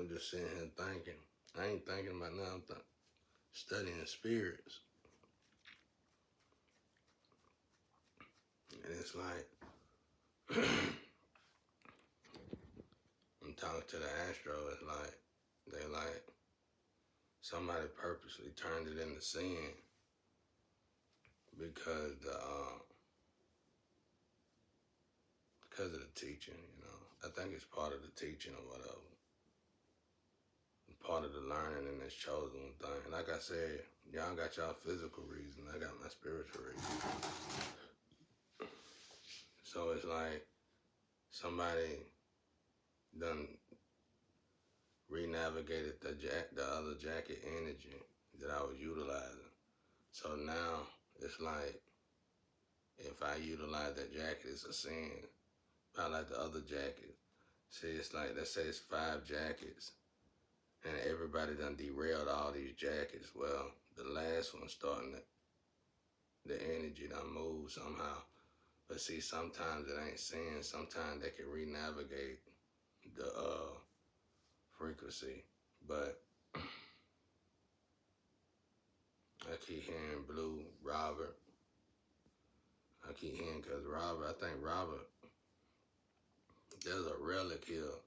I'm just sitting here thinking. I ain't thinking about nothing. Studying spirits. And it's like, I'm talking to the Astro, it's like, they like, somebody purposely turned it into sin because because of the teaching, you know. I think it's part of the teaching or whatever. Part of the learning in this chosen thing. Like I said, y'all got y'all physical reason. I got my spiritual reason. So it's like somebody done renavigated the other jacket energy that I was utilizing. So now it's like if I utilize that jacket, it's a sin. Not like the other jackets. See, it's like let's say it's 5 jackets, and everybody done derailed all these jackets. Well, the last one starting the energy done moved somehow. But see, sometimes it ain't sin. Sometimes they can re-navigate the frequency. But I keep hearing Blue, Robert. I keep hearing because Robert, I think Robert, there's a relic here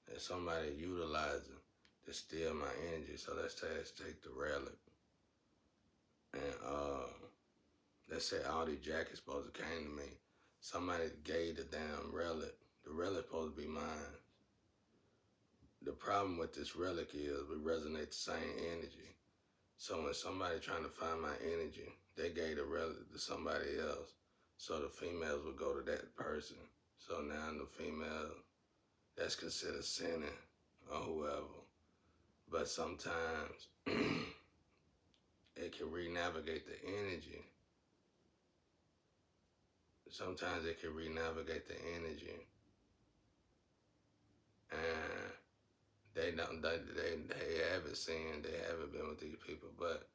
that somebody utilizing to steal my energy. So let's take the relic. And let's say all these jackets supposed to came to me. Somebody gave the damn relic. The relic supposed to be mine. The problem with this relic is we resonate the same energy. So when somebody trying to find my energy, they gave the relic to somebody else. So the females would go to that person. So now the female, that's considered sinning or whoever. But sometimes it can re-navigate the energy. Sometimes it can re-navigate the energy. And they haven't seen, they haven't been with these people, but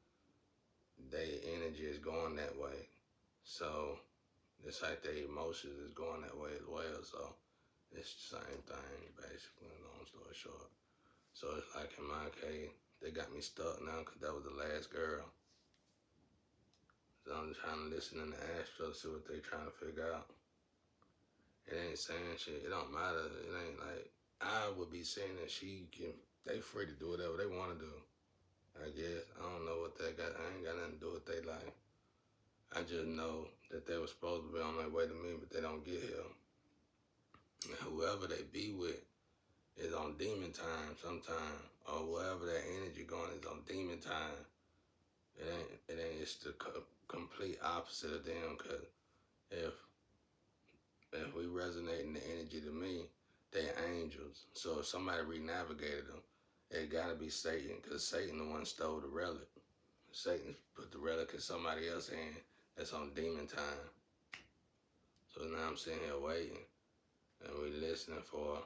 their energy is going that way. So it's like their emotions is going that way as well. So it's the same thing, basically, long story short. So it's like in my case, they got me stuck now because that was the last girl. So I'm trying to listen in the Astro to see what they trying to figure out. It ain't saying shit. It don't matter. It ain't like I would be saying that they free to do whatever they want to do. I guess. I don't know what they got. I ain't got nothing to do with their life. I just know that they were supposed to be on their way to me, but they don't get here. And whoever they be with is on demon time sometime, or wherever that energy going is on demon time. It ain't. It's the complete opposite of them. Cause if we resonate in the energy to me, they angels. So if somebody re-navigated them, it gotta be Satan, cause Satan the one stole the relic. Satan put the relic in somebody else's hand that's on demon time. So now I'm sitting here waiting, and we listening for.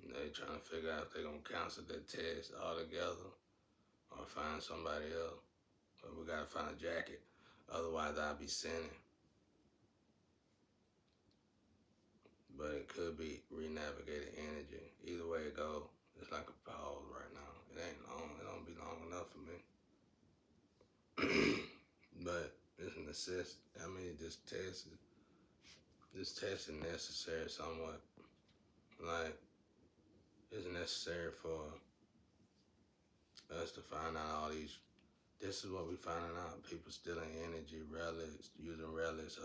They trying to figure out if they gonna cancel that test altogether or find somebody else. But we gotta find a jacket. Otherwise, I'll be sinning. But it could be re-navigated energy. Either way it go, it's like a pause right now. It ain't long. It don't be long enough for me. But it's a necessity. I mean, this test is necessary somewhat. Like, it's necessary for us to find out all these. This is what we finding out. People stealing energy, relics, using relics,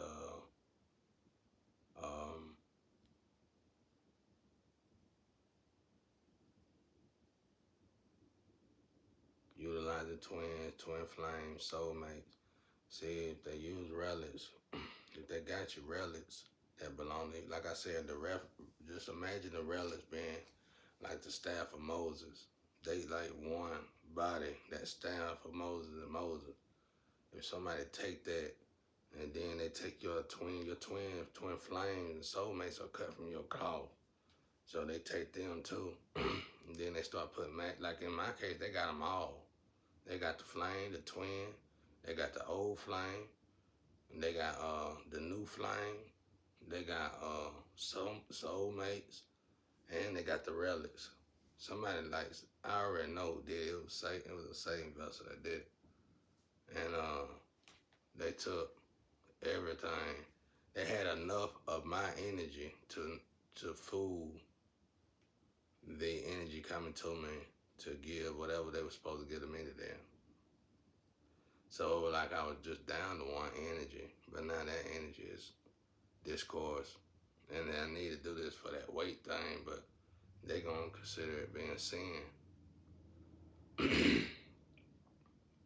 utilizing twin flames, soulmates. See, if they use relics, if they got you relics that belong to you, like I said, just imagine the relics being like the staff of Moses. They like one body, that staff of Moses and Moses. If somebody take that and then they take your twin flames and soulmates are cut from your cloth. So they take them too. And then they start putting like in my case, they got them all. They got the flame, the twin, they got the old flame, they got the new flame, they got soulmates, and they got the relics. somebody like I already know who did it. It was Satan. It was a Satan vessel that did it, and they took everything. They had enough of my energy to fool the energy coming to me to give whatever they were supposed to give to me to them. So it was like I was just down to one energy, but now that energy is discourse, and I need to do this for that weight thing, but they gonna consider it being sin.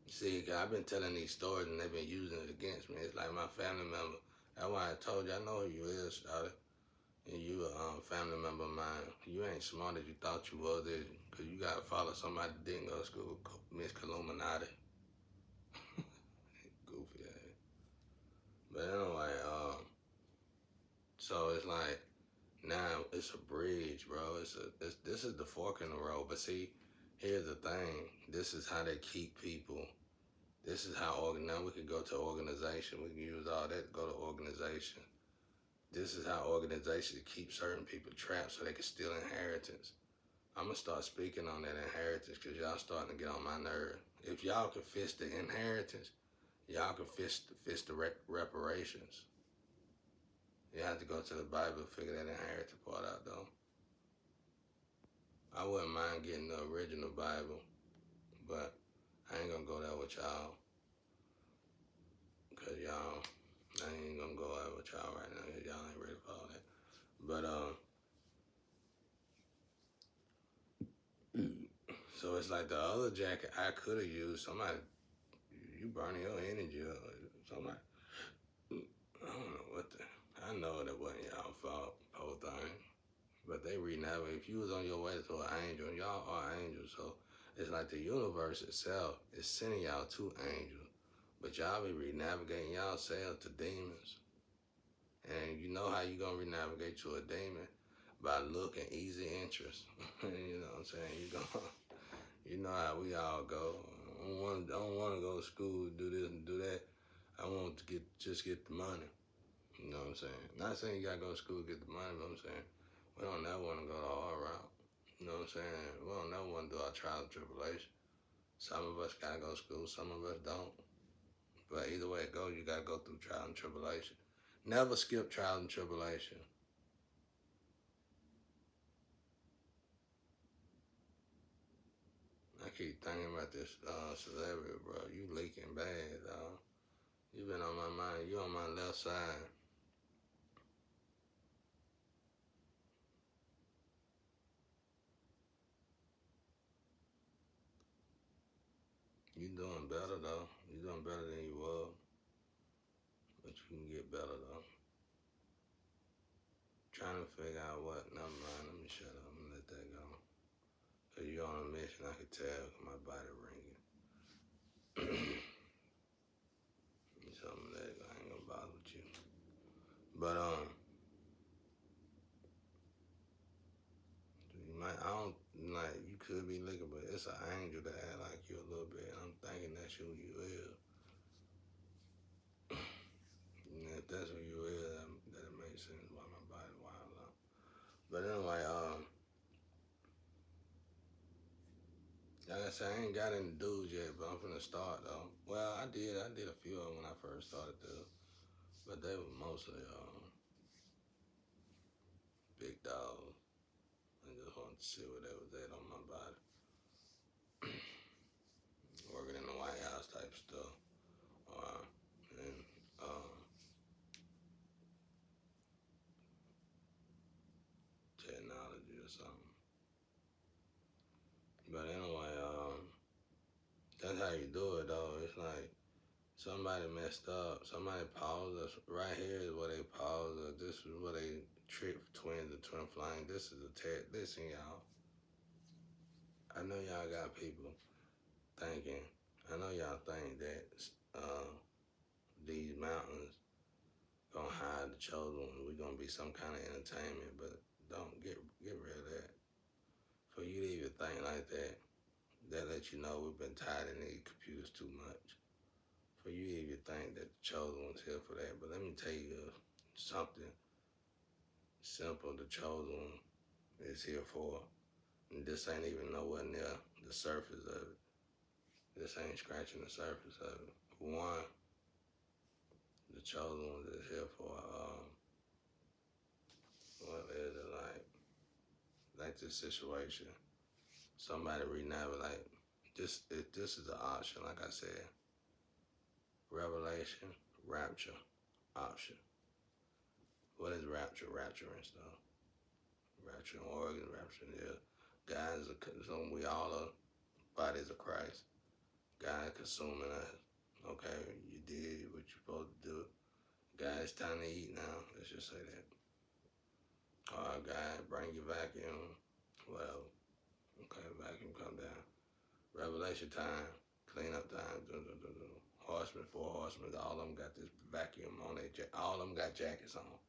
See, I've been telling these stories and they've been using it against me. It's like my family member. That's why I told you I know who you is, Shawty. And you a family member of mine. You ain't smart as you thought you was, is you? Because you got to follow somebody that didn't go to school, Miss Illuminati. Goofy ass. But anyway, so it's like, now it's a bridge, bro. This is the fork in the road. But see, here's the thing. This is how they keep people. This is how now we can go to organization. We can use all that to go to organization. This is how organizations keep certain people trapped so they can steal inheritance. I'm gonna start speaking on that inheritance because y'all starting to get on my nerve. If y'all can fix the inheritance, y'all can fix the reparations. You have to go to the Bible to figure that inheritance part out, though. I wouldn't mind getting the original Bible, but I ain't gonna go there with y'all. Cause y'all, I ain't gonna go there with y'all right now. Cause y'all ain't ready for all that. But so it's like the other jacket I could have used. Somebody, you burning your energy or somebody. I don't know what the. I know that wasn't y'all fault, whole thing. But they renavigate. If you was on your way to an angel, and y'all are angels, so it's like the universe itself is sending y'all to angels. But y'all be renavigating y'all selves to demons. And you know how you gonna renavigate to a demon? By looking easy interest. You know what I'm saying? You know how we all go. I don't want to go to school, do this and do that. I want to just get the money. You know what I'm saying? Not saying you gotta go to school to get the money, but I'm saying we don't never want to go the hard route. You know what I'm saying? We don't never want to do our trial and tribulation. Some of us gotta go to school, some of us don't. But either way it goes, you gotta go through trial and tribulation. Never skip trial and tribulation. I keep thinking about this celebrity, bro. You leaking bad, dog. You been on my mind. You on my left side. You doing better though. You doing better than you was, but you can get better though. Trying to figure out what. Never mind. Let me shut up and let that go. Cause you on a mission. I can tell. My body ringing. Something that I ain't gonna bother with you. But you might. I don't like. You could be looking, but it's an angel that act like you a little bit. I'm thinking that's who you is. And if that's who you is, that makes sense why my body wild out. But anyway, like I said, I ain't got any dudes yet, but I'm finna start though. Well, I did. I did a few of them when I first started to, but they were mostly big dogs. I just wanted to see what they was at on my body. Working in the White House type stuff, or in technology or something. But anyway, that's how you do it though. It's like somebody messed up. Somebody paused us. Right here is where they paused us. This is where they tricked twins and twin flying. This is a test. Listen, y'all. I know y'all got people thinking. I know y'all think that these mountains gonna hide the chosen one. We gonna be some kind of entertainment, but don't get rid of that. For you to even think like that, that lets you know we've been tied in these computers too much. For you to even think that the chosen one's here for that. But let me tell you something simple. The chosen one is here for. And this ain't even nowhere near the surface of it. This ain't scratching the surface of it. One, the chosen ones is here for what is it like this situation. Somebody renavigate. This is an option, like I said. Revelation, rapture, option. What is rapture? Rapture and stuff. Rapture and organ, rapture, yeah. Guys, we all are bodies of Christ. God consuming us. Okay, you did what you're supposed to do. God, it's time to eat now. Let's just say that. All right, God, bring your vacuum. Well, okay, vacuum come down. Revelation time, cleanup time. Horsemen, four horsemen, all of them got this vacuum on their all of them got jackets on.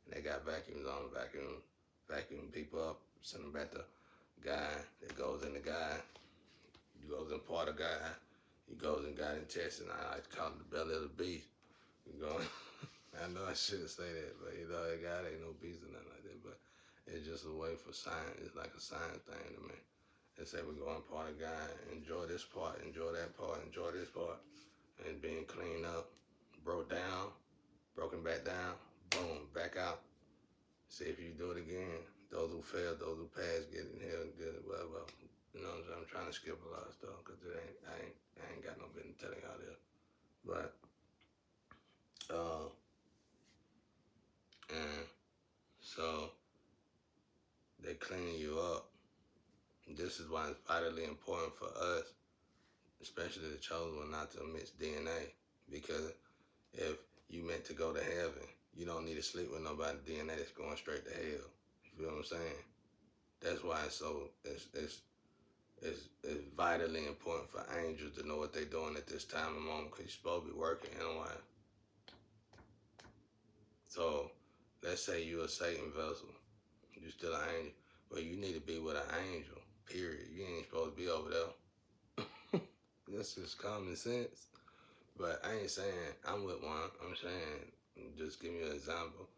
And they got vacuums on, vacuum people up, send them back to guy. It goes in the guy. He goes in part of guy. He goes in God intestine. I like to call it the belly of the beast. You go. I know I shouldn't say that, but God ain't no beast or nothing like that. But it's just a way for science. It's like a science thing to me. They say we go in part of God, enjoy this part, enjoy that part, enjoy this part, and being cleaned up, broke down, broken back down, boom, back out. See if you do it again. Those who fail, those who pass, get in here and get it, whatever. You know what I'm saying? I'm trying to skip a lot of stuff because I ain't got no business telling y'all this. But, and so they cleaning you up. This is why it's vitally important for us, especially the chosen one, not to mix DNA. Because if you meant to go to heaven, you don't need to sleep with nobody DNA that's going straight to hell. You feel what I'm saying? That's why it's vitally important for angels to know what they're doing at this time and moment because you're supposed to be working anyway. So let's say you're a Satan vessel. You're still an angel. Well, you need to be with an angel, period. You ain't supposed to be over there. That's just common sense. But I ain't saying I'm with one. I'm saying, just give me an example.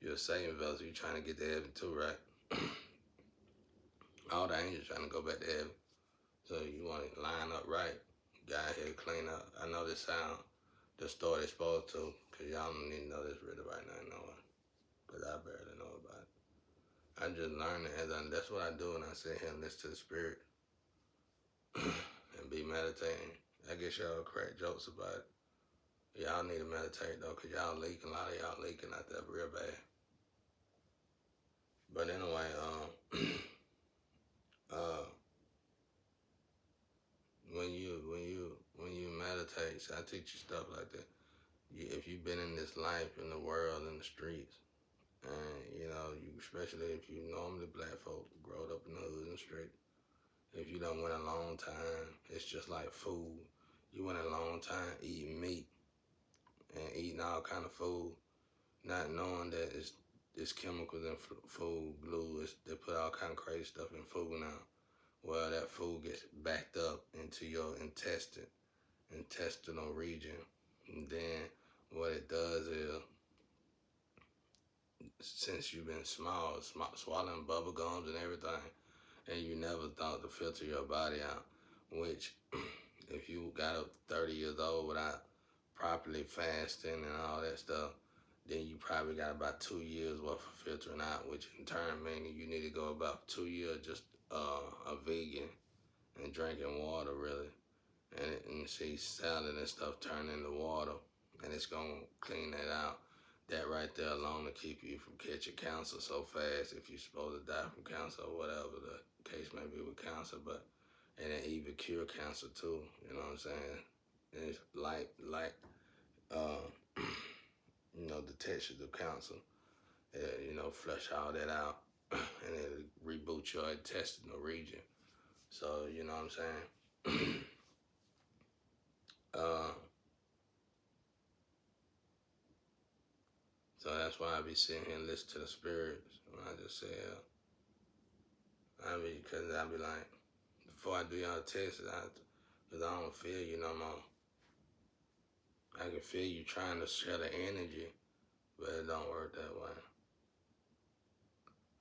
You're a Satan vessel. You're trying to get to heaven too, right? All the angels trying to go back to heaven. So you want to line up right. God here to clean up. I know this sound distorted supposed to, because y'all don't need to know this really right now, you know what? Because I barely know about it. I just learned it that's what I do when I sit here and listen to the spirit and be meditating. I guess y'all crack jokes about it. Y'all need to meditate though, because y'all leaking, a lot of y'all leaking out there real bad. But anyway, when you meditate, so I teach you stuff like that. If you've been in this life, in the world, in the streets, and you especially if you normally black folk growed up in the hood and the street, if you done went a long time, it's just like food. You went a long time eating meat and eating all kind of food, not knowing that it's chemicals in food, glue. They put all kind of crazy stuff in food now. Well, that food gets backed up into your intestinal region. And then what it does is, since you've been swallowing bubble gums and everything, and you never thought to filter your body out, which if you got up 30 years old without properly fasting and all that stuff, then you probably got about 2 years worth of filtering out, which in turn meaning you need to go about 2 years just a vegan and drinking water really. And see salad and stuff turn into water, and it's gonna clean that out. That right there alone to keep you from catching cancer so fast if you're supposed to die from cancer or whatever the case may be with cancer, and it even cure cancer too, you know what I'm saying? And it's uh, the textures of cancer, flush all that out and it reboot your intestinal region. So, you know what I'm saying? uh, So that's why I be sitting here and listen to the spirits. When I just say, because I be like, before I do y'all tests, because I don't feel you no more. I can feel you trying to share the energy, but it don't work that way.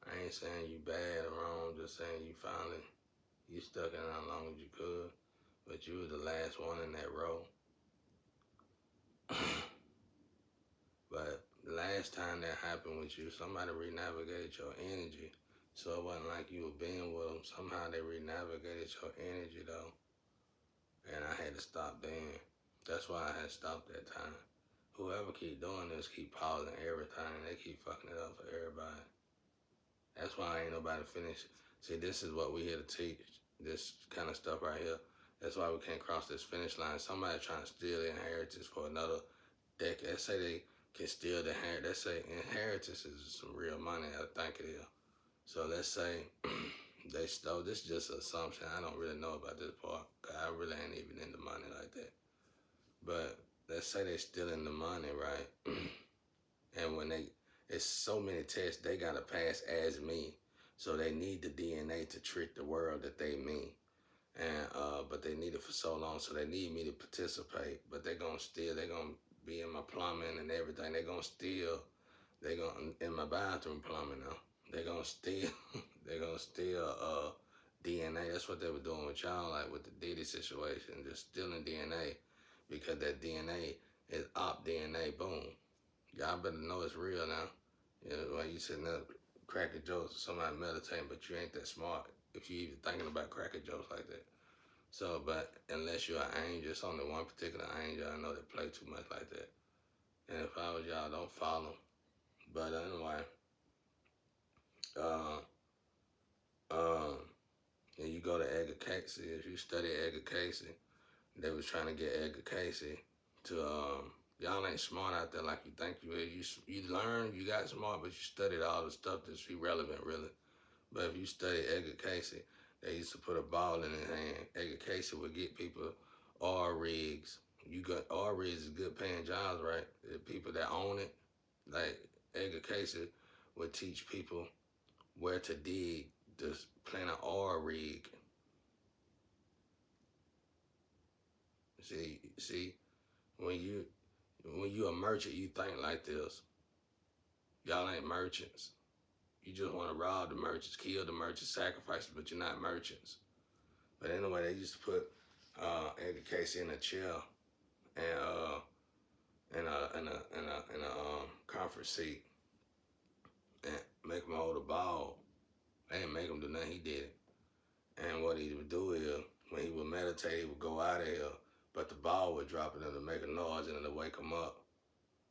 I ain't saying you bad or wrong, just saying you stuck in how long as you could, but you was the last one in that row. But the last time that happened with you, somebody renavigated your energy. So it wasn't like you were being with them. Somehow they renavigated your energy though. And I had to stop being. That's why I had stopped that time. Whoever keep doing this keep pausing everything. They keep fucking it up for everybody. That's why ain't nobody finished. See, this is what we here to teach. This kind of stuff right here. That's why we can't cross this finish line. Somebody trying to steal the inheritance for another decade. Let's say they can steal the inheritance. Let's say inheritance is some real money. I think it is. So let's say they stole. This is just an assumption. I don't really know about this part. I really ain't even into money like that. But let's say they stealing the money, right? And when it's so many tests they gotta pass as me. So they need the DNA to trick the world that they me. And but they need it for so long, so they need me to participate. But they're gonna be in my plumbing and everything. They're gonna in my bathroom plumbing now. They're gonna steal they're gonna steal DNA. That's what they were doing with y'all, like with the Diddy situation, just stealing DNA because that DNA is op DNA, boom. Y'all better know it's real now. You know, while you sitting there cracking jokes or somebody meditating, but you ain't that smart if you even thinking about cracking jokes like that. So, but unless you're an angel, it's only one particular angel I know that play too much like that. And if I was y'all, don't follow. But anyway, uh, um, and you go to Edgar Casey. If you study Edgar Casey, they was trying to get Edgar Casey to y'all ain't smart out there like you think you is. You learned, you got smart, but you studied all the stuff that's irrelevant, really. But if you study Edgar Casey, they used to put a ball in his hand. Edgar Casey would get people oil rigs. You got oil rigs is good paying jobs, right? The people that own it, like Edgar Casey would teach people where to dig to plant an oil rig. See, when you a merchant, you think like this. Y'all ain't merchants. You just want to rob the merchants, kill the merchants, sacrifice them, but you're not merchants. But anyway, they used to put Edgar Casey in a chair and in a conference seat and make him hold a ball. They didn't make him do nothing. He did it. And what he would do is when he would meditate, he would go out of here, but the ball would drop and it'll make a noise and it'll wake him up.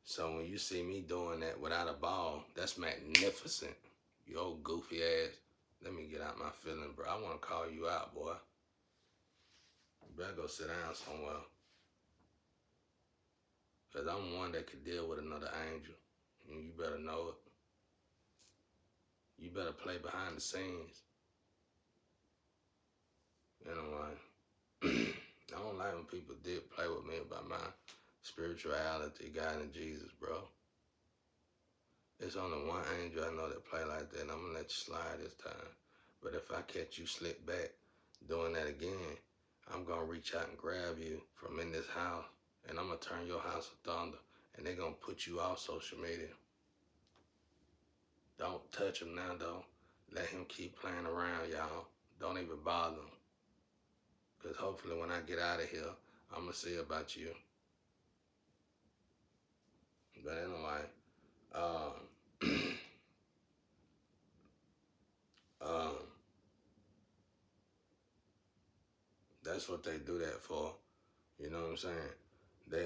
So when you see me doing that without a ball, that's magnificent. You old goofy ass. Let me get out my feeling, bro. I want to call you out, boy. You better go sit down somewhere. Because I'm one that could deal with another angel. And you better know it. You better play behind the scenes. You know what? I don't like when people did play with me about my spirituality, God and Jesus, bro. There's only one angel I know that play like that, and I'm gonna let you slide this time. But if I catch you slip back doing that again, I'm gonna reach out and grab you from in this house, and I'm gonna turn your house of thunder, and they're gonna put you off social media. Don't touch him now, though. Let him keep playing around, y'all. Don't even bother him. Because hopefully when I get out of here, I'm gonna see about you. But anyway, um, um, that's what they do that for. You know what I'm saying? They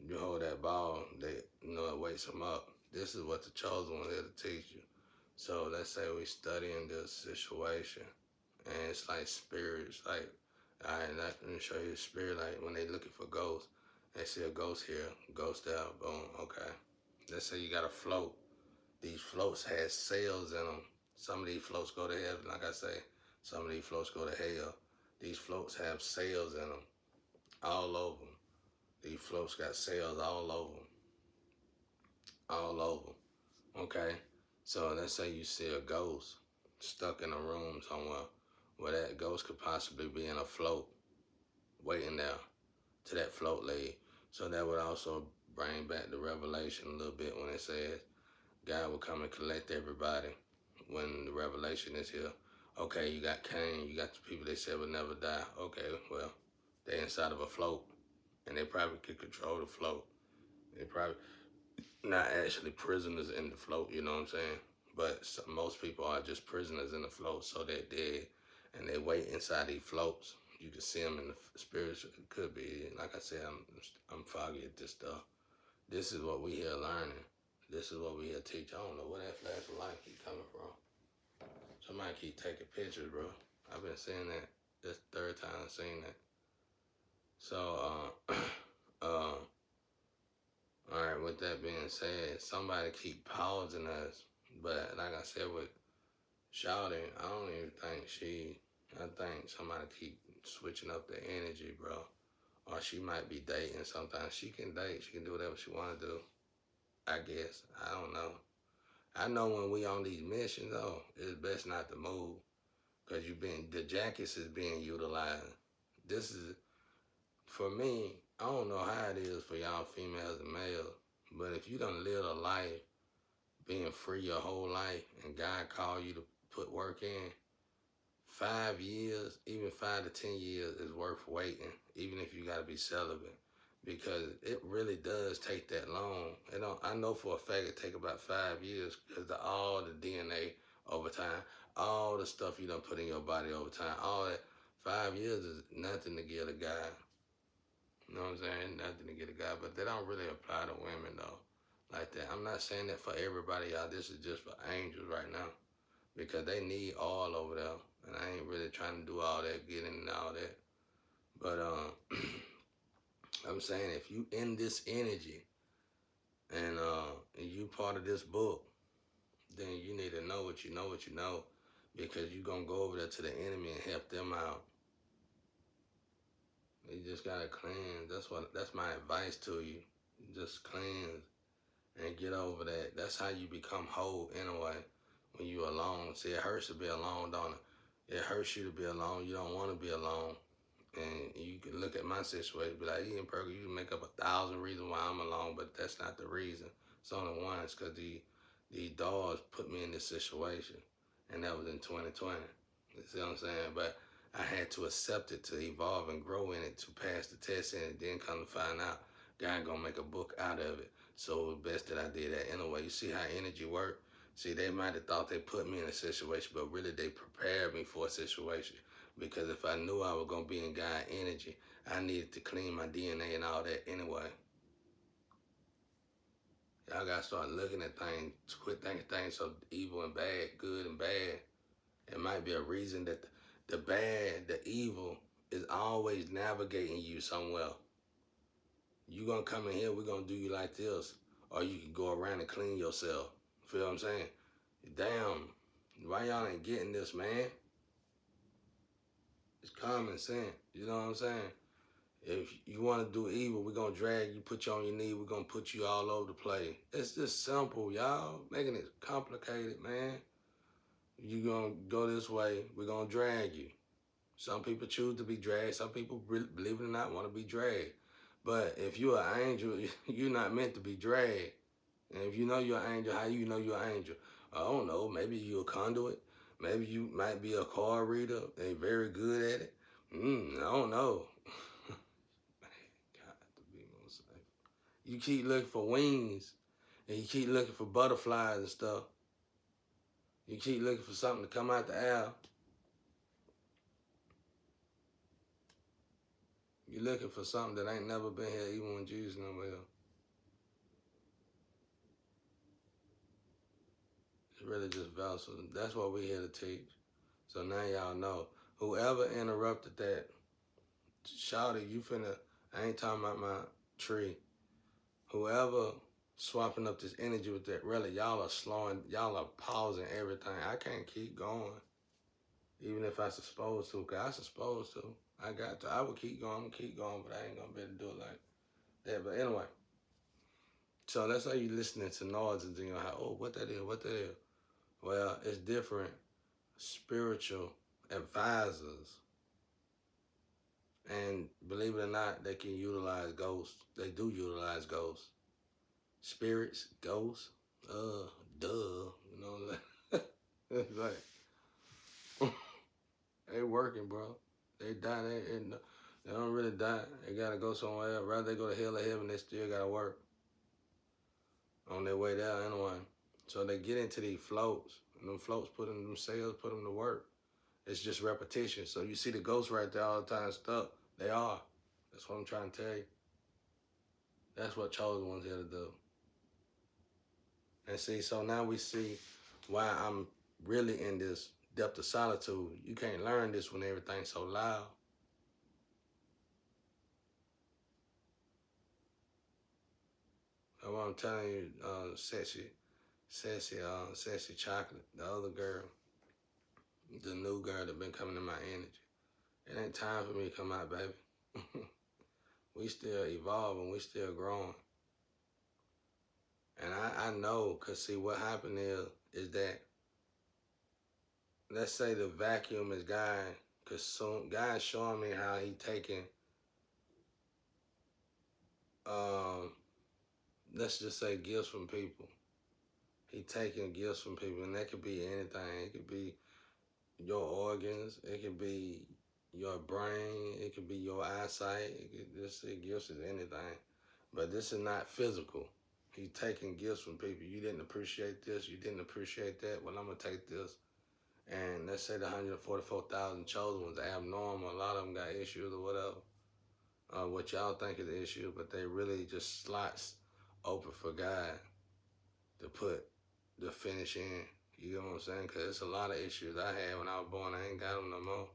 you hold that ball, it wakes them up. This is what the chosen one here to teach you. So let's say we studying this situation, and it's like spirits. Like, all right, let me show you the spirit. Like when they looking for ghosts, they see a ghost here, ghost there, boom. Okay. Let's say you got a float. These floats has sails in them. Some of these floats go to heaven, like I say. Some of these floats go to hell. These floats have sails in them, all over them. These floats got sails all over them, all over them. Okay, so let's say you see a ghost stuck in a room somewhere where that ghost could possibly be in a float, waiting there to that float leave. So that would also bring back the revelation a little bit when it says God will come and collect everybody when the revelation is here. Okay, you got Cain, you got the people they said will never die. Okay, well, they inside of a float, and they probably could control the float. They probably not actually prisoners in the float, you know what I'm saying? But most people are just prisoners in the float, so they're dead, and they wait inside these floats. You can see them in the spiritual. It could be, like I said, I'm foggy at this stuff. This is what we here learning. This is what we here teach. I don't know where that flash of light keep coming from. Somebody keep taking pictures, bro. I've been seeing that. This third time I've seen that. So, all right, with that being said, somebody keep pausing us. But like I said, with shouting, I don't even think I think somebody keep switching up the energy, bro. Or she might be dating sometimes. She can date. She can do whatever she want to do. I guess. I don't know. I know when we on these missions, though, it's best not to move. Because the jackets is being utilized. This is, for me, I don't know how it is for y'all females and males. But if you done lived a life being free your whole life and God called you to put work in, 5 years, even 5 to 10 years is worth waiting, even if you got to be celibate, because it really does take that long. I know for a fact it take about 5 years because all the DNA over time, all the stuff you done put in your body over time, all that. 5 years is nothing to get a guy. You know what I'm saying? Nothing to get a guy, but they don't really apply to women though, like that. I'm not saying that for everybody, y'all. This is just for angels right now because they need all over there, and I ain't really trying to do all that, getting and all that. But I'm saying if you in this energy and you part of this book, then you need to know what you know, because you gonna go over there to the enemy and help them out. You just gotta cleanse. That's my advice to you. Just cleanse and get over that. That's how you become whole anyway. When you alone. See, it hurts to be alone, don't it? It hurts you to be alone. You don't want to be alone. And you can look at my situation, be like, Ian Perker, you can make up 1,000 reasons why I'm alone, but that's not the reason. It's only one. It's because these dogs put me in this situation, and that was in 2020. You see what I'm saying? But I had to accept it, to evolve and grow in it, to pass the test, and it then come to find out God gonna make a book out of it. So it was best that I did that anyway. You see how energy work? See, they might have thought they put me in a situation, but really they prepared me for a situation. Because if I knew I was going to be in God energy, I needed to clean my DNA and all that anyway. Y'all got to start looking at things, quit thinking things so evil and bad, good and bad. It might be a reason that the bad, the evil, is always navigating you somewhere. You going to come in here, we're going to do you like this. Or you can go around and clean yourself. Feel what I'm saying? Damn, why y'all ain't getting this, man? It's common sense. You know what I'm saying? If you want to do evil, we're going to drag you, put you on your knee. We're going to put you all over the place. It's just simple, y'all. Making it complicated, man. You going to go this way, we're going to drag you. Some people choose to be dragged. Some people, believe it or not, want to be dragged. But if you're an angel, you're not meant to be dragged. And if you know you're an angel, how you know you're an angel? I don't know. Maybe you're a conduit. Maybe you might be a card reader. They're very good at it. I don't know. You keep looking for wings, and you keep looking for butterflies and stuff. You keep looking for something to come out the air. You're looking for something that ain't never been here, even when Jesus never here. It's really just vessels. That's what we here to teach. So now y'all know. Whoever interrupted that, shout it, you finna, I ain't talking about my tree. Whoever swapping up this energy with that, really, y'all are slowing, y'all are pausing everything. I can't keep going. Even if I supposed to, because I supposed to. I would keep going, but I ain't going to be able to do it like that. But anyway, so that's how you listening to noises and you're like, oh, what that is. Well, it's different spiritual advisors. And believe it or not, they can utilize ghosts. They do utilize ghosts. Spirits, ghosts, duh, you know. It's like they working, bro. They die. They don't really die. They gotta go somewhere else. Rather they go to hell or heaven, they still gotta work on their way there anyway. So they get into these floats, and them floats put them themselves, put them to work. It's just repetition. So you see the ghosts right there all the time stuck. They are. That's what I'm trying to tell you. That's what Chosen One's here to do. And see, so now we see why I'm really in this depth of solitude. You can't learn this when everything's so loud. That's what I'm telling you, sexy chocolate, the other girl, the new girl that been coming in my energy. It ain't time for me to come out, baby. We still evolving, we still growing. And I know, cause see what happened is that, let's say the vacuum is God, cause soon God's showing me how he taking, let's just say gifts from people. He taking gifts from people, and that could be anything. It could be your organs, it could be your brain, it could be your eyesight. It could just say gifts is anything, but this is not physical. He's taking gifts from people. You didn't appreciate this, you didn't appreciate that. Well, I'm gonna take this. And let's say the 144,000 chosen ones are abnormal. A lot of them got issues or whatever. What y'all think is the issue, but they really just slots open for God to put the finish in. You know what I'm saying? Because it's a lot of issues I had when I was born. I ain't got them no more.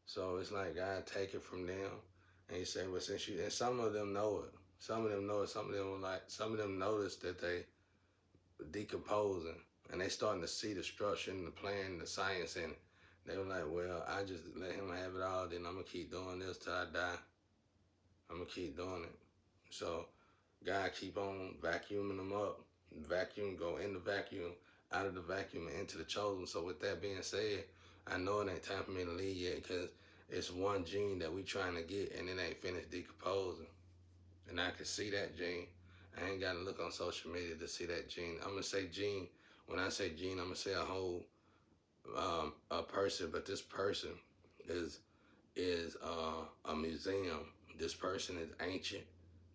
So it's like God take it from them. And he said, well, since you, and some of them know it. Some of them know it. Some of them were like, some of them noticed that they decomposing. And they starting to see the structure and the plan, the science in it. They were like, well, I just let him have it all. Then I'm going to keep doing this till I die. I'm going to keep doing it. So God keep on vacuuming them up. Vacuum, go in the vacuum, out of the vacuum, and into the chosen. So with that being said, I know it ain't time for me to leave yet because it's one gene that we trying to get and it ain't finished decomposing. And I can see that gene. I ain't got to look on social media to see that gene. I'm going to say gene. When I say gene, I'm going to say a whole a person, but this person is a museum. This person is ancient.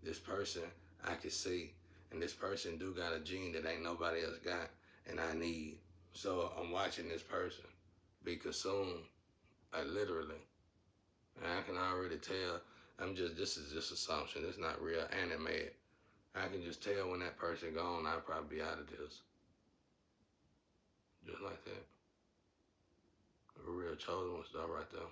This person I can see, and this person do got a gene that ain't nobody else got, and I need. So I'm watching this person be consumed, literally, and I can already tell. This is just assumption. It's not real animated. I can just tell when that person gone, I'll probably be out of this, just like that. A real chosen one stuff right there.